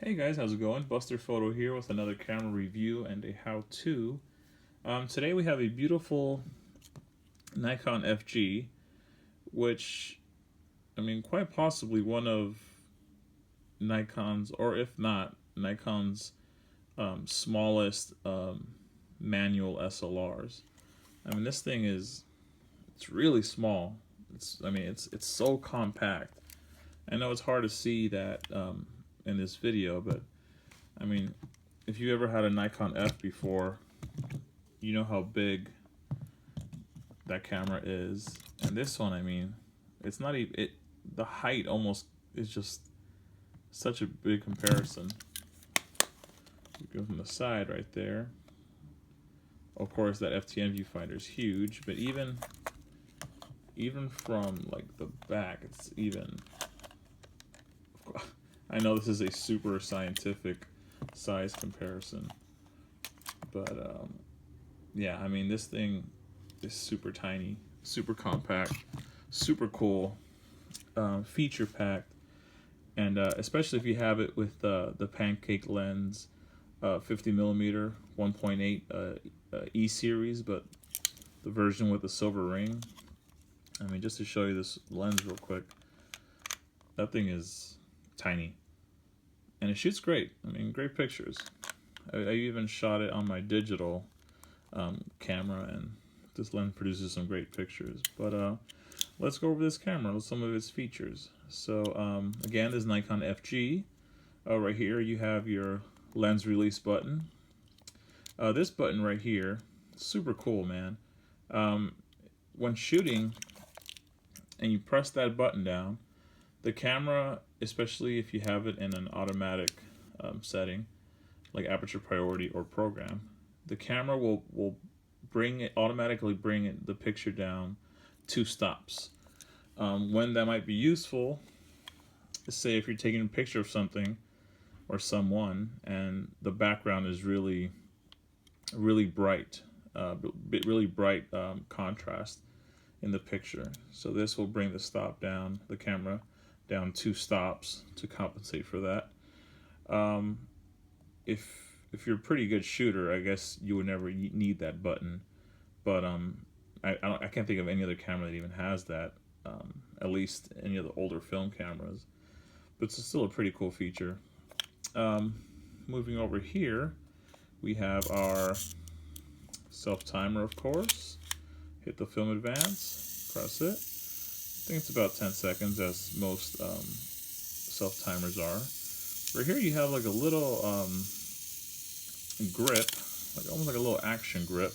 Hey guys, how's it going? Buster Photo here with another camera review and a how-to. Today we have a beautiful Nikon FG, which, quite possibly one of Nikon's, or if not, Nikon's smallest manual SLRs. This thing it's really small. It's so compact. I know it's hard to see that in this video, but if you ever had a Nikon F before, you know how big that camera is. And this one, it's not even, the height almost is just such a big comparison. You go from the side right there. Of course, that FTN viewfinder is huge, but even from like the back, it's even. I know this is a super scientific size comparison, but yeah, this thing is super tiny, super compact, super cool, feature packed, and especially if you have it with the pancake lens, 50mm 1.8 E series, but the version with the silver ring. Just to show you this lens real quick, that thing is tiny, and it shoots great. Great pictures. I even shot it on my digital camera, and this lens produces some great pictures. But let's go over this camera with some of its features. So again, this Nikon FG. Right here you have your lens release button. This button right here, super cool, man. When shooting and you press that button down, the camera, especially if you have it in an automatic setting, like aperture priority or program, the camera will automatically bring the picture down 2 stops. When that might be useful, say if you're taking a picture of something or someone and the background is really bright, contrast in the picture. So this will bring the camera down 2 stops to compensate for that. If you're a pretty good shooter, I guess you would never need that button. But I can't think of any other camera that even has that. At least any of the older film cameras. But it's still a pretty cool feature. Moving over here, we have our self timer, of course. Hit the film advance, press it. I think it's about 10 seconds, as most self timers are. Right here you have like a little grip, almost like a little action grip.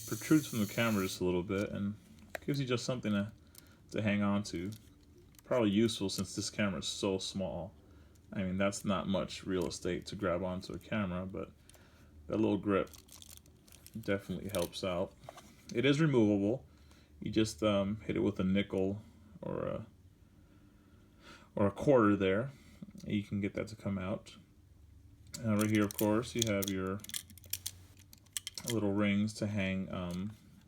Protrudes from the camera just a little bit and gives you just something to hang on to. Probably useful since this camera is so small. That's not much real estate to grab onto a camera, but that little grip definitely helps out. It is removable. You just hit it with a nickel or a quarter there. You can get that to come out. Right here, of course, you have your little rings to hang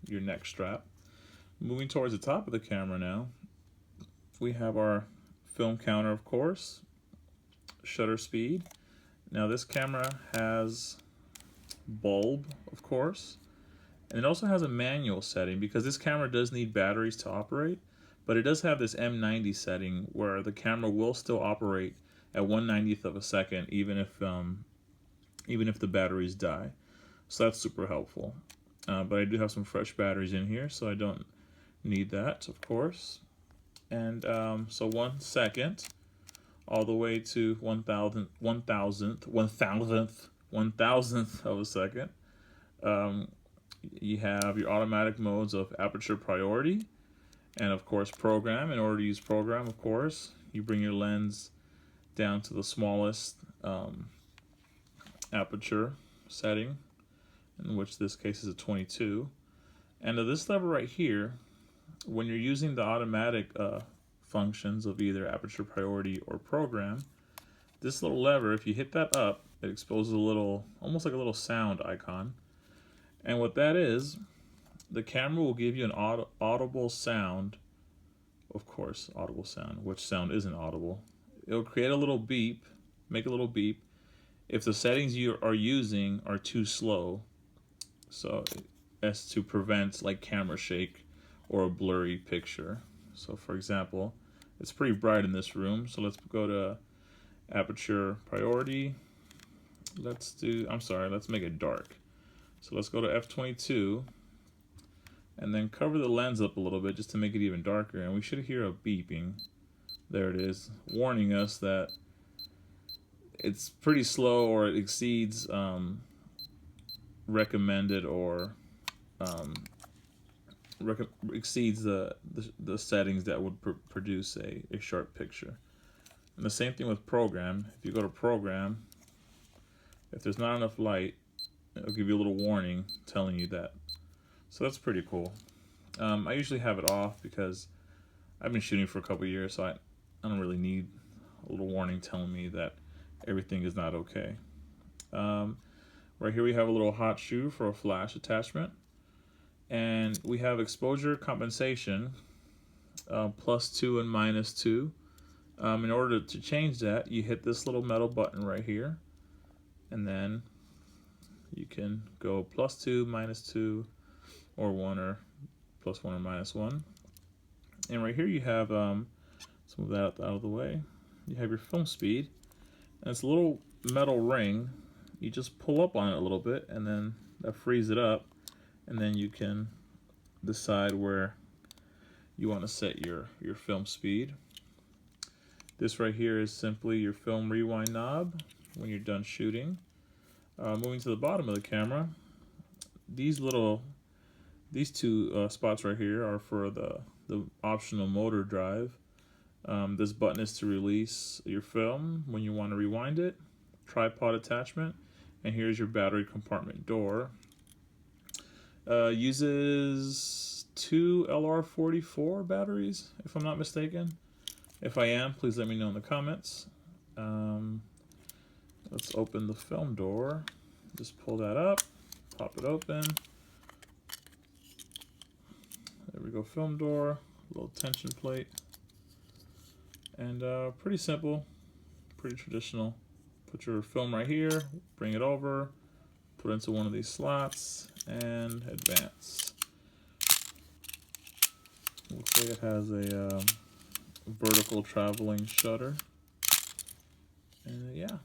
your neck strap. Moving towards the top of the camera now, we have our film counter, of course, shutter speed. Now this camera has bulb, of course, and it also has a manual setting because this camera does need batteries to operate, but it does have this M90 setting where the camera will still operate at 1/90th of a second even if the batteries die. So that's super helpful. But I do have some fresh batteries in here, so I don't need that, of course. And so 1 second all the way to 1,000th of a second. You have your automatic modes of aperture priority and of course program. In order to use program, of course, you bring your lens down to the smallest aperture setting, in which this case is a 22. And this lever right here, when you're using the automatic functions of either aperture priority or program, this little lever, if you hit that up, it exposes almost like a little sound icon. And what that is, the camera will give you an audible sound, of course, audible sound. Which sound isn't audible? It'll create a little beep make a little beep if the settings you are using are too slow, so as to prevent like camera shake or a blurry picture. So for example, it's pretty bright in this room, so let's go to aperture priority. Let's make it dark. So let's go to f22 and then cover the lens up a little bit just to make it even darker, and we should hear a beeping. There it is, warning us that it's pretty slow or it exceeds recommended or exceeds the settings that would produce a sharp picture. And the same thing with program. If you go to program, if there's not enough light, it'll give you a little warning telling you that. So that's pretty cool. I usually have it off because I've been shooting for a couple years, so I don't really need a little warning telling me that everything is not okay. Right here we have a little hot shoe for a flash attachment, and we have exposure compensation, +2 and -2. In order to change that, you hit this little metal button right here, and then you can go +2, -2, or 1, or +1 or -1. And right here you have, let's move that out of the way, you have your film speed, and it's a little metal ring. You just pull up on it a little bit, and then that frees it up, and then you can decide where you want to set your film speed. This right here is simply your film rewind knob when you're done shooting. Moving to the bottom of the camera, these two spots right here are for the optional motor drive. This button is to release your film when you want to rewind it. Tripod attachment, and here's your battery compartment door. Uses 2 LR44 batteries, if I'm not mistaken. If I am, please let me know in the comments. Let's open the film door. Just pull that up, pop it open. There we go, film door, little tension plate. And pretty simple, pretty traditional. Put your film right here, bring it over, put it into one of these slots, and advance. Looks like it has a vertical traveling shutter. And yeah,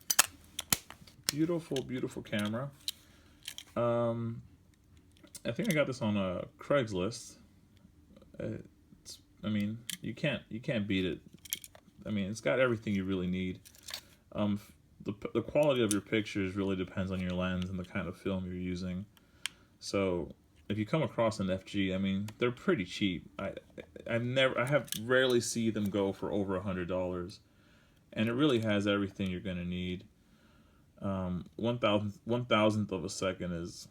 beautiful, beautiful camera. I think I got this on a Craigslist. I mean, you can't beat it. I mean, it's got everything you really need. The quality of your pictures really depends on your lens and the kind of film you're using. So if you come across an FG, I mean, they're pretty cheap. I have rarely see them go for over $100, and it really has everything you're gonna need. 1/1000th of a second is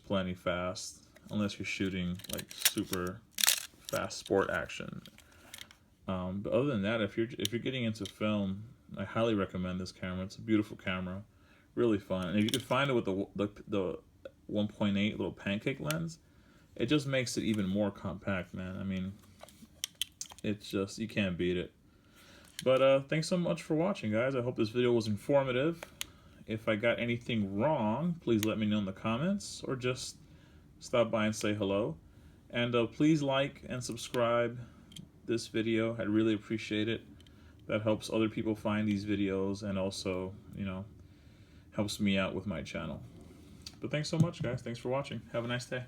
plenty fast, unless you're shooting like super fast sport action. But other than that, if you're getting into film, I highly recommend this camera. It's a beautiful camera, really fun. And if you can find it with the 1.8 little pancake lens, it just makes it even more compact, man. I mean, it's just, you can't beat it. But thanks so much for watching, guys. I hope this video was informative. If I got anything wrong, please let me know in the comments, or just stop by and say hello. And please like and subscribe this video. I'd really appreciate it. That helps other people find these videos, and also, you know, helps me out with my channel. But thanks so much, guys. Thanks for watching. Have a nice day.